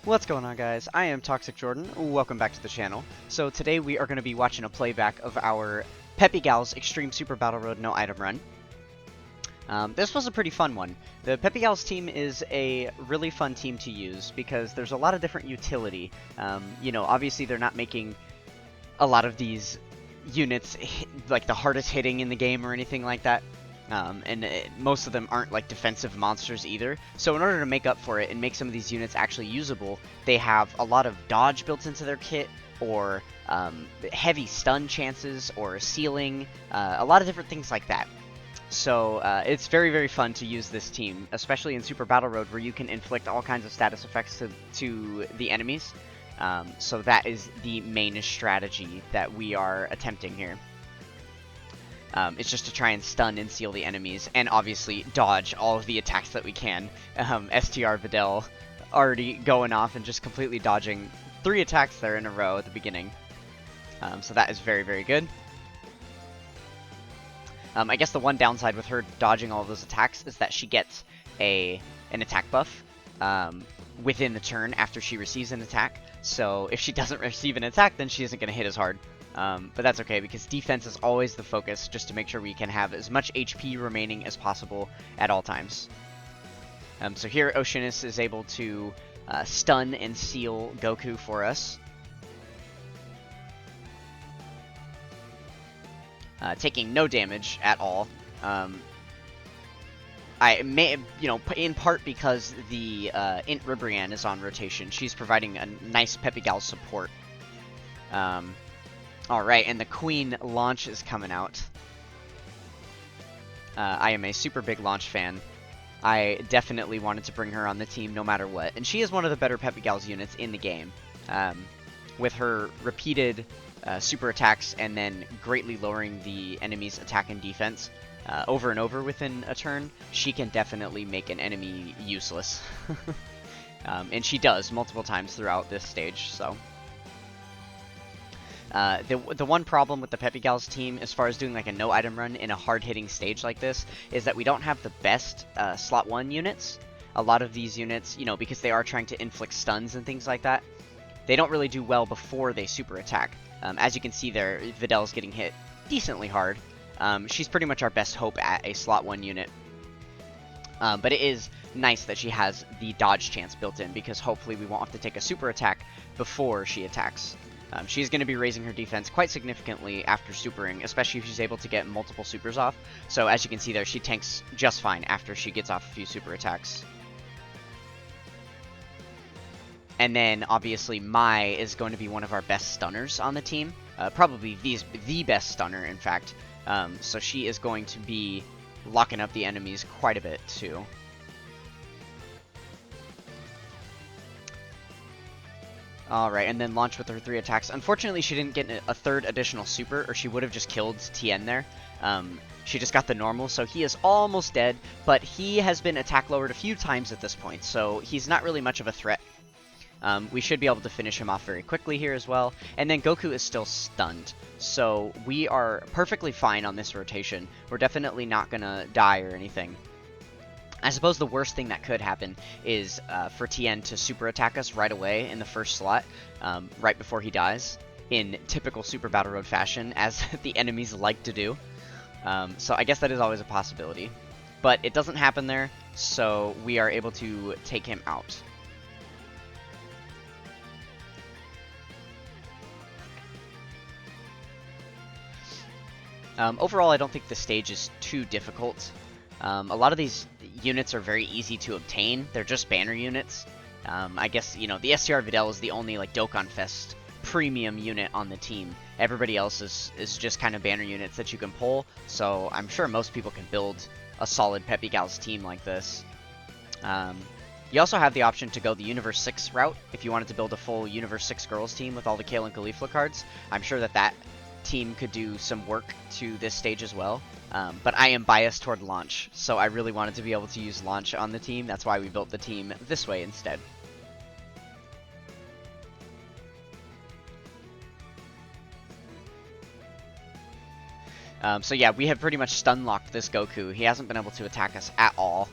What's going on, guys? I am Toxic Jordan. Welcome back to the channel. So today we are going to be watching a playback of our PEPPY GALS Extreme Super Battle Road No Item Run. This was a pretty fun one. The PEPPY GALS team is a really fun team to use because there's a lot of different utility. You know, obviously they're not making a lot of these units like the hardest hitting in the game or anything like that. Most of them aren't like defensive monsters either. So in order to make up for it and make some of these units actually usable, they have a lot of dodge built into their kit, or heavy stun chances, or sealing, a lot of different things like that. So it's very, very fun to use this team, especially in Super Battle Road, where you can inflict all kinds of status effects to the enemies. So that is the main strategy that we are attempting here. It's just to try and stun and seal the enemies, and obviously dodge all of the attacks that we can. STR Videl already going off and just completely dodging 3 attacks there in a row at the beginning. So that is very, very good. I guess the one downside with her dodging all of those attacks is that she gets an attack buff within the turn after she receives an attack. So if she doesn't receive an attack, then she isn't going to hit as hard. But that's okay, because defense is always the focus, just to make sure we can have as much HP remaining as possible at all times. So here Oceanus is able to stun and seal Goku for us. Taking no damage at all. I may, you know, in part because the Int Ribrianne is on rotation. She's providing a nice PEPPY GALS support. Alright, and the Queen launch is coming out. I am a super big launch fan. I definitely wanted to bring her on the team no matter what. And she is one of the better PEPPY GALS units in the game. With her repeated super attacks and then greatly lowering the enemy's attack and defense over and over within a turn, she can definitely make an enemy useless. And she does multiple times throughout this stage, so... The one problem with the PEPPY GALS team, as far as doing like a no item run in a hard-hitting stage like this, is that we don't have the best slot 1 units. A lot of these units, you know, because they are trying to inflict stuns and things like that, they don't really do well before they super attack. As you can see there, Videl's getting hit decently hard. She's pretty much our best hope at a slot 1 unit. But it is nice that she has the dodge chance built in, because hopefully we won't have to take a super attack before she attacks. She's going to be raising her defense quite significantly after supering, especially if she's able to get multiple supers off. So as you can see there, she tanks just fine after she gets off a few super attacks. And then obviously Mai is going to be one of our best stunners on the team. Probably the best stunner, in fact. So she is going to be locking up the enemies quite a bit too. Alright, and then launch with her 3 attacks. Unfortunately, she didn't get a 3rd additional super, or she would have just killed Tien there. She just got the normal, so he is almost dead, but he has been attack lowered a few times at this point, so he's not really much of a threat. We should be able to finish him off very quickly here as well. And then Goku is still stunned, so we are perfectly fine on this rotation. We're definitely not gonna die or anything. I suppose the worst thing that could happen is for Tien to super attack us right away in the first slot, right before he dies, in typical Super Battle Road fashion, as the enemies like to do. So I guess that is always a possibility. But it doesn't happen there, so we are able to take him out. Overall, I don't think the stage is too difficult. A lot of these units are very easy to obtain. They're just banner units. I guess, you know, the STR Videl is the only, like, Dokkan Fest premium unit on the team. Everybody else is just kind of banner units that you can pull, so I'm sure most people can build a solid PEPPY GALS team like this. You also have the option to go the Universe 6 route if you wanted to build a full Universe 6 girls team with all the Kale and Caulifla cards. I'm sure that team could do some work to this stage as well. But I am biased toward launch, so I really wanted to be able to use launch on the team. That's why we built the team this way instead. So yeah, we have pretty much stun locked this Goku. He hasn't been able to attack us at all.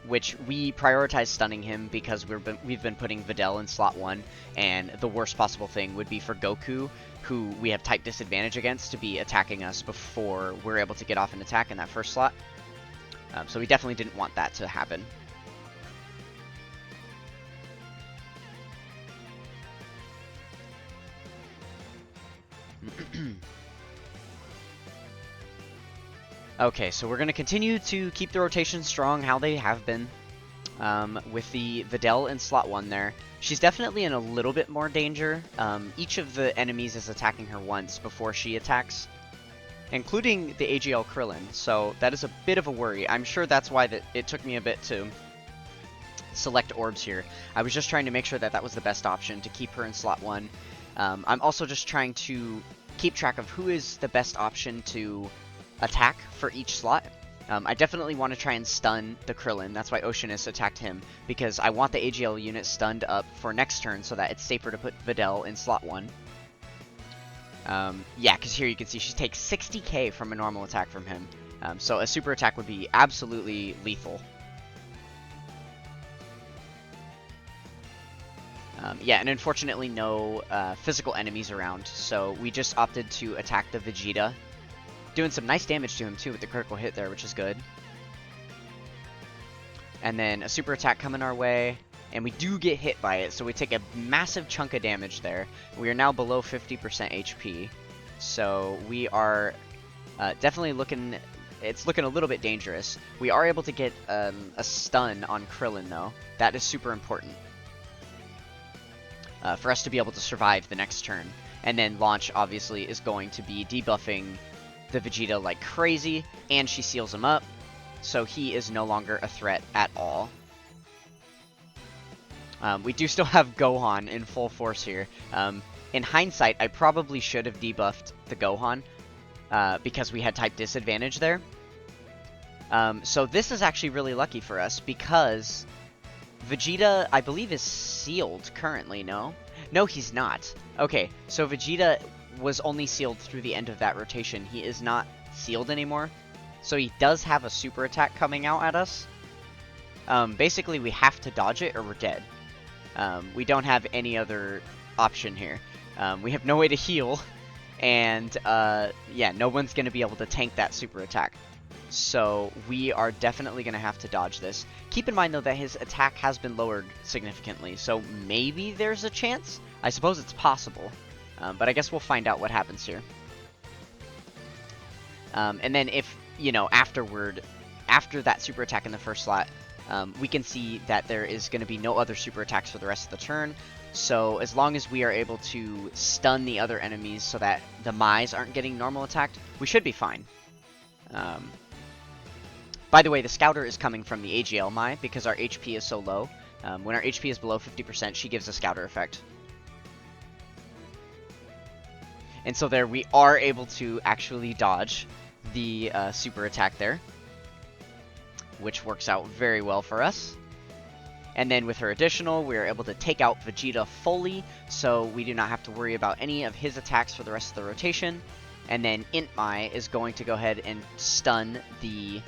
which we prioritize stunning him because we've been putting Videl in slot 1, and the worst possible thing would be for Goku, who we have type disadvantage against, to be attacking us before we're able to get off an attack in that first slot. So we definitely didn't want that to happen. Okay, so we're going to continue to keep the rotation strong how they have been. With the Videl in slot 1 there. She's definitely in a little bit more danger. Each of the enemies is attacking her once before she attacks, including the AGL Krillin, so that is a bit of a worry. I'm sure that's why it took me a bit to select orbs here. I was just trying to make sure that that was the best option to keep her in slot 1. I'm also just trying to keep track of who is the best option to attack for each slot. I definitely want to try and stun the Krillin. That's why Oceanus attacked him, because I want the AGL unit stunned up for next turn so that it's safer to put Videl in slot 1. Yeah, because here you can see she takes 60k from a normal attack from him. So a super attack would be absolutely lethal. Yeah, and unfortunately no physical enemies around, so we just opted to attack the Vegeta. Doing some nice damage to him too with the critical hit there, which is good. And then a super attack coming our way, and we do get hit by it, so we take a massive chunk of damage there. We are now below 50% HP, so we are definitely looking... It's looking a little bit dangerous. We are able to get a stun on Krillin, though. That is super important for us to be able to survive the next turn. And then Launch, obviously, is going to be debuffing the Vegeta like crazy, and she seals him up, so he is no longer a threat at all. We do still have Gohan in full force here. In hindsight, I probably should have debuffed the Gohan, because we had type disadvantage there. So this is actually really lucky for us, because Vegeta, I believe, is sealed currently, no? No, he's not. Okay, so Vegeta was only sealed through the end of that rotation. He is not sealed anymore. So he does have a super attack coming out at us. Basically, we have to dodge it or we're dead. We don't have any other option here. We have no way to heal. And, yeah, no one's going to be able to tank that super attack. So we are definitely going to have to dodge this. Keep in mind, though, that his attack has been lowered significantly. So maybe there's a chance. I suppose it's possible. But I guess we'll find out what happens here. And then if, you know, after that super attack in the first slot, we can see that there is going to be no other super attacks for the rest of the turn. So as long as we are able to stun the other enemies so that the Mais aren't getting normal attacked, we should be fine. By the way, the Scouter is coming from the AGL Mai because our HP is so low. When our HP is below 50%, she gives a Scouter effect. And so there we are able to actually dodge the super attack there, which works out very well for us. And then with her additional, we are able to take out Vegeta fully, so we do not have to worry about any of his attacks for the rest of the rotation. And then Int Mai is going to go ahead and stun the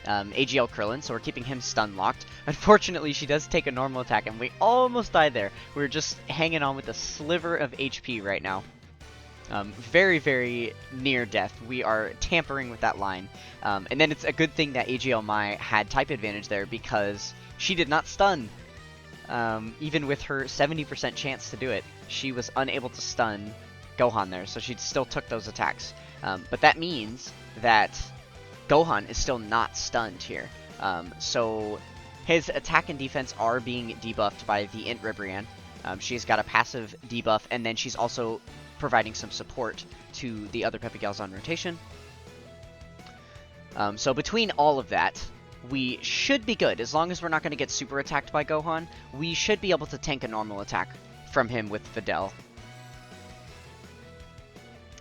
AGL Krillin, so we're keeping him stun locked. Unfortunately, she does take a normal attack, and we almost died there. We're just hanging on with a sliver of HP right now. Very, very near death. We are tampering with that line. And then it's a good thing that AGL Mai had type advantage there because she did not stun. Even with her 70% chance to do it, she was unable to stun Gohan there, so she still took those attacks. But that means that Gohan is still not stunned here. So his attack and defense are being debuffed by the Int Ribrianne. She's got a passive debuff, and then she's also providing some support to the other Peppy Gals on rotation. So between all of that, we should be good. As long as we're not going to get super attacked by Gohan, we should be able to tank a normal attack from him with Videl.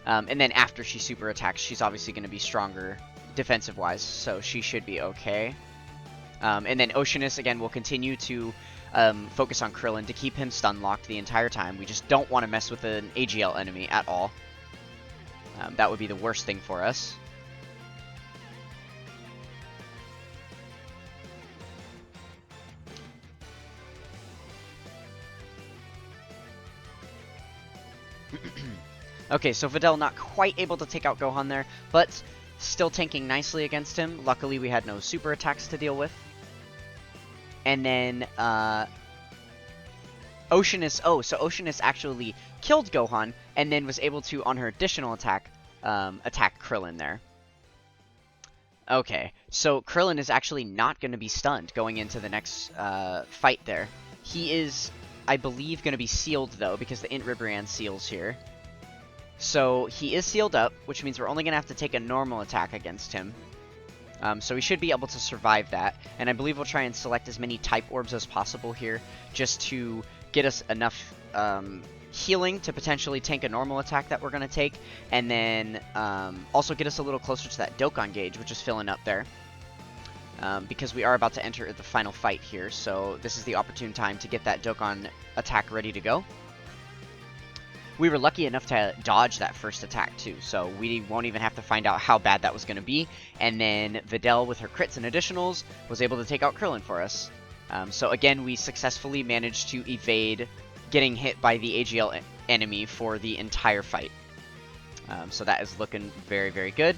And then after she super attacks, she's obviously going to be stronger defensive-wise, so she should be okay. And then Oceanus, again, will continue to focus on Krillin to keep him stun-locked the entire time. We just don't want to mess with an AGL enemy at all. That would be the worst thing for us. Okay, so Videl not quite able to take out Gohan there, but still tanking nicely against him. Luckily, we had no super attacks to deal with. And then, Oceanus... Oh, so Oceanus actually killed Gohan, and then was able to, on her additional attack, attack Krillin there. Okay, so Krillin is actually not going to be stunned going into the next fight there. He is, I believe, going to be sealed, though, because the Int Ribrianne seals here. So he is sealed up, which means we're only going to have to take a normal attack against him. So we should be able to survive that. And I believe we'll try and select as many type orbs as possible here, just to get us enough healing to potentially tank a normal attack that we're going to take. And then also get us a little closer to that Dokkan gauge, which is filling up there. Because we are about to enter the final fight here, so this is the opportune time to get that Dokkan attack ready to go. We were lucky enough to dodge that first attack too, so we won't even have to find out how bad that was going to be. And then Videl, with her crits and additionals, was able to take out Krillin for us. So again, we successfully managed to evade getting hit by the AGL enemy for the entire fight. So that is looking very, very good.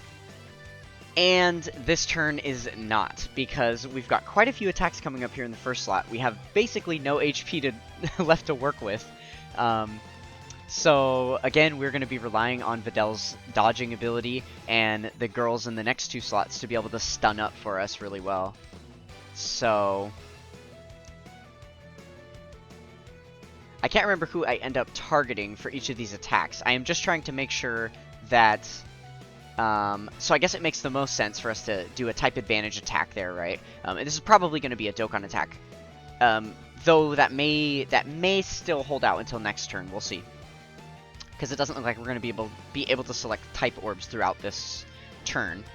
And this turn is not, because we've got quite a few attacks coming up here in the first slot. We have basically no HP left to work with. So again, we're going to be relying on Videl's dodging ability and the girls in the next two slots to be able to stun up for us really well. So I can't remember who I end up targeting for each of these attacks. I am just trying to make sure that... so I guess it makes the most sense for us to do a type advantage attack there, right? And this is probably going to be a Dokkan attack. Though that may still hold out until next turn. We'll see. Because it doesn't look like we're going to be able to select type orbs throughout this turn.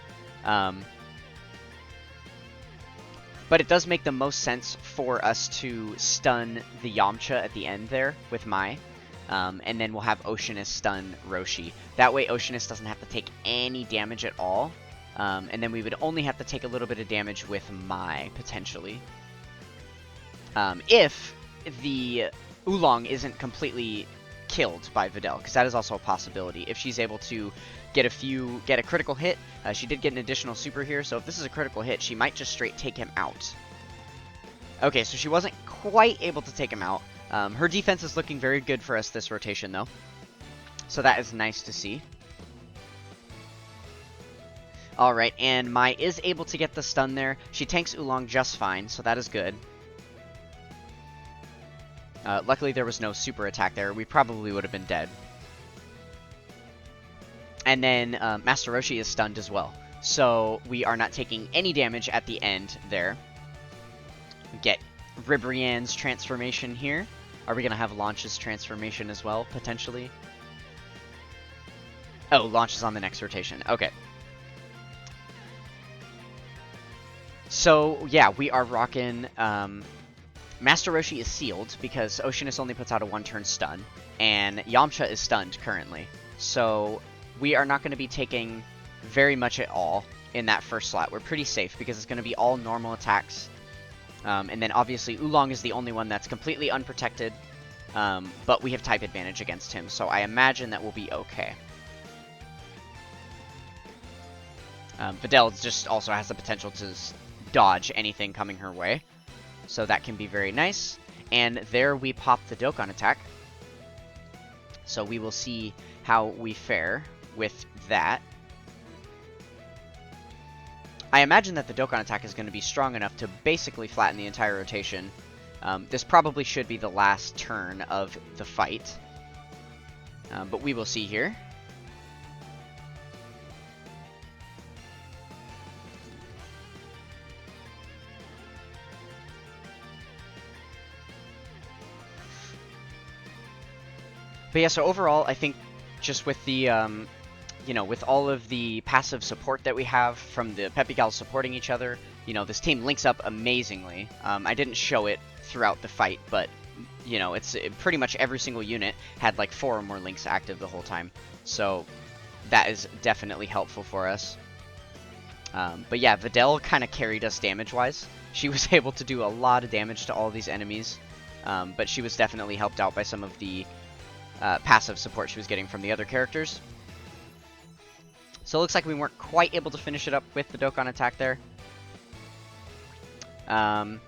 But it does make the most sense for us to stun the Yamcha at the end there with Mai. And then we'll have Oceanus stun Roshi. That way Oceanus doesn't have to take any damage at all. And then we would only have to take a little bit of damage with Mai, potentially. If the Oolong isn't completely killed by Videl, because that is also a possibility. If she's able to get a critical hit, she did get an additional super here, so if this is a critical hit, she might just straight take him out. Okay, so she wasn't quite able to take him out. Her defense is looking very good for us this rotation, though. So that is nice to see. Alright, and Mai is able to get the stun there. She tanks Oolong just fine, so that is good. Luckily, there was no super attack there. We probably would have been dead. And then Master Roshi is stunned as well. So we are not taking any damage at the end there. We get Ribrianne's transformation here. Are we going to have Launch's transformation as well, potentially? Oh, Launch is on the next rotation. Okay. So, yeah, we are rocking... Master Roshi is sealed, because Oceanus only puts out a one-turn stun, and Yamcha is stunned currently. So, we are not going to be taking very much at all in that first slot. We're pretty safe, because it's going to be all normal attacks. And then, obviously, Oolong is the only one that's completely unprotected, but we have type advantage against him, so I imagine that we'll be okay. Videl just also has the potential to dodge anything coming her way. So that can be very nice. And there we pop the Dokkan attack. So we will see how we fare with that. I imagine that the Dokkan attack is going to be strong enough to basically flatten the entire rotation. This probably should be the last turn of the fight. But we will see here. But yeah, so overall, I think just with the, you know, with all of the passive support that we have from the PEPPY GALS supporting each other, you know, this team links up amazingly. I didn't show it throughout the fight, but, you know, pretty much every single unit had like 4 or more links active the whole time. So that is definitely helpful for us. But yeah, Videl kind of carried us damage-wise. She was able to do a lot of damage to all these enemies, but she was definitely helped out by some of the passive support she was getting from the other characters. So it looks like we weren't quite able to finish it up with the Dokkan attack there. And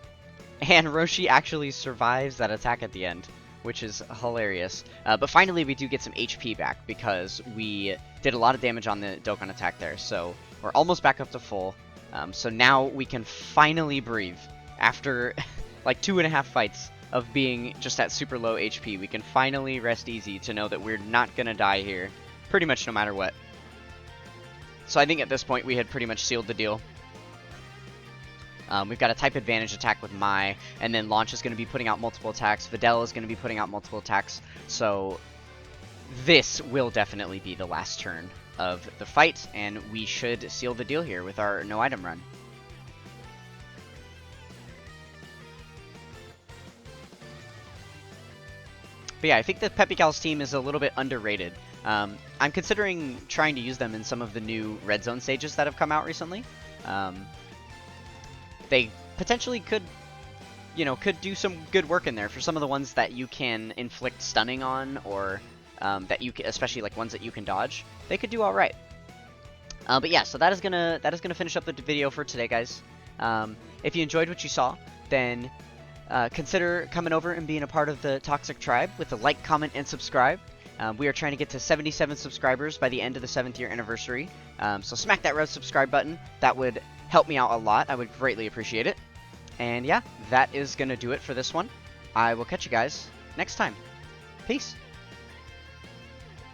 Roshi actually survives that attack at the end, which is hilarious. But finally we do get some HP back because we did a lot of damage on the Dokkan attack there. So we're almost back up to full. So now we can finally breathe. After like 2.5 fights of being just at super low HP, we can finally rest easy to know that we're not going to die here, pretty much no matter what. So I think at this point we had pretty much sealed the deal. We've got a type advantage attack with Mai, and then Launch is going to be putting out multiple attacks. Videl is going to be putting out multiple attacks. So this will definitely be the last turn of the fight, and we should seal the deal here with our no item run. But yeah, I think the PEPPY GALS team is a little bit underrated. I'm considering trying to use them in some of the new Red Zone stages that have come out recently. They potentially could, could do some good work in there for some of the ones that you can inflict stunning on, or that you can, especially like ones that you can dodge. They could do all right. But yeah, so that is gonna finish up the video for today, guys. If you enjoyed what you saw, then consider coming over and being a part of the Toxic Tribe with a like, comment, and subscribe. We are trying to get to 77 subscribers by the end of the 7th year anniversary. So smack that red subscribe button. That would help me out a lot. I would greatly appreciate it. And yeah, that is going to do it for this one. I will catch you guys next time. Peace.